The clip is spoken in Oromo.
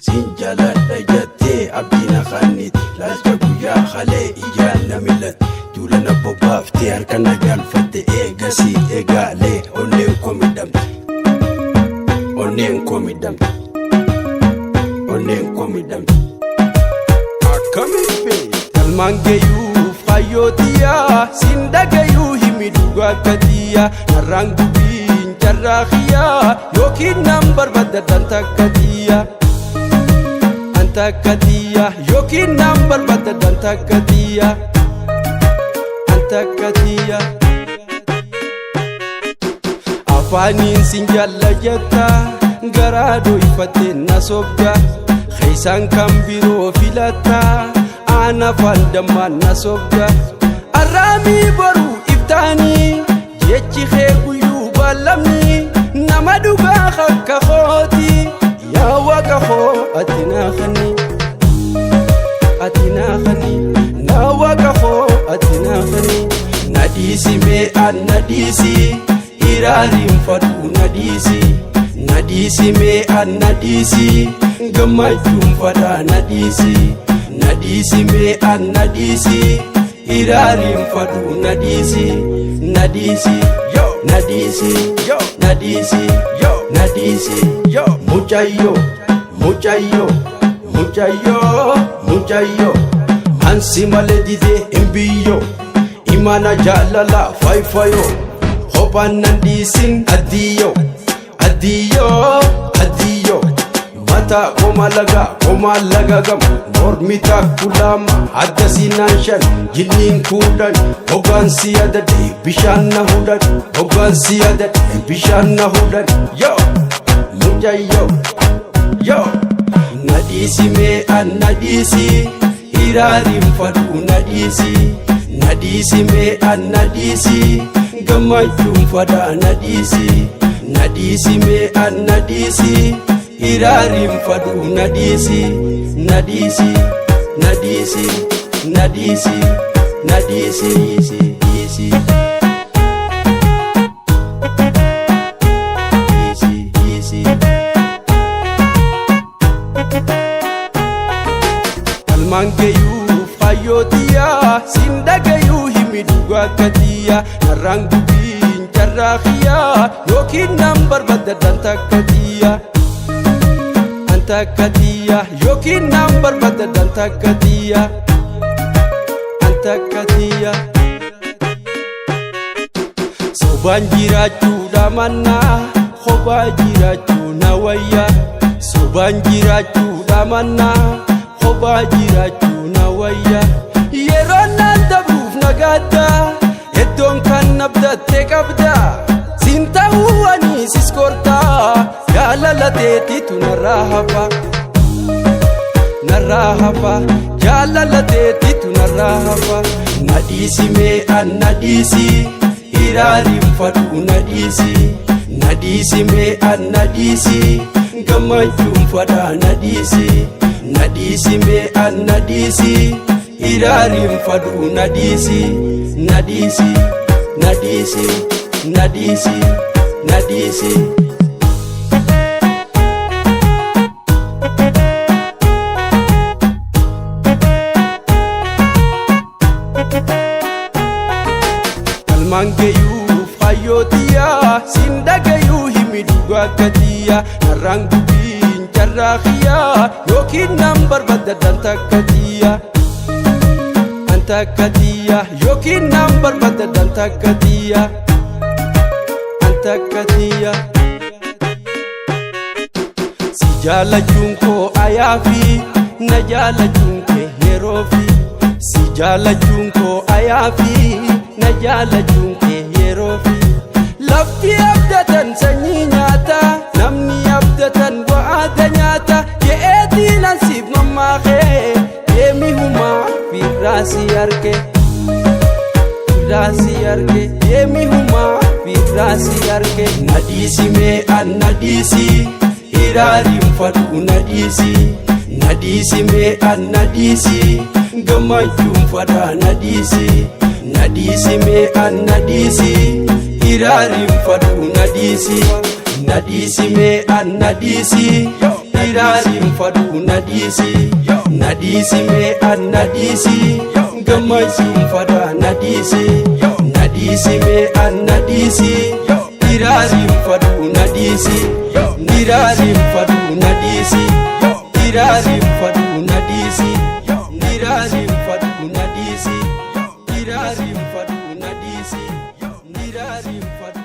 Sinjala dajate abdina khanit lalta guya khale ijana millat tulana bobafte arkana galfate egasi egale onen komidam akamife talmangeyu fayotiya sindagayu himiduga katiya narangu bin jarrahiya yokin number badadan takatiya antakatia yokin number badadan takatia antakatia afanin sinjalla jetta garado ifate nasobga khaisan kambiro filata ana fandaman nasobga arami boru iftani jechi khegu balamni namaduga khakka khoti ya waka kho atina khani na waka kho atina khani nadisi me an nadisi irarim fatu nadisi me an nadisi gamajum fada nadisi me an nadisi irarim fatu nadisi muchayo ansi maledide embiyo imana jalala faifayo hopan nandisin adiyo mata komalaga gam normita kulama adasinanshan jilin kudan hogansi adade bishana hudan yo muchayo yo nadisi me an nadisi irarim fadu nadisi me an nadisi gamajum fada nadisi me an nadisi irarim fadu nadisi mangeyu fayotiya sindagayu himiduga katiya narangu bin jarrahiya yokin number badadan takatiya antakatia yokin number badadan takatiya antakatia sobanjirachu damana khobajirachu nawaya sobanjirachu damana khobajirachu nawaya yeronan dabuf nagada edon kan nabdatte qabda sintahu ani siskorta jalalateti tunarahafa jalalateti tunarahafa nadisi me an nadisi irarim fadu nadisi me an nadisi gamajum fada nadisi me an nadisi irarim fadu nadisi mangeyu fayotiya sindagayu himiduga katiya narangu bin jarrahiya yokin number badadan takatiya antakatia yokin number badadan takatiya antakatia sijala junko ayafi najala junke yerofi sijala junko ayafi najala junke yerofi lafti abdatan sanyi nyata namni abdatan wa'ada nyata je'eti nasib mamake yemi huma firasi arke yemi huma firasi arke nadisi me an nadisi irarim fadu nadisi me an nadisi gamajum fada nadisi me an nadisi irarim fadu nadisi me an nadisi Dirarim fadu nadisi Nadisi me an nadisi Gamajin fada nadisi Nadisi me an nadisi Dirarim fadu nadisi Dirarim fadu nadisi Dirarim fadu nadisi Dirarim fadu nadisi Dirarim fadu nadisi Dirarim fadu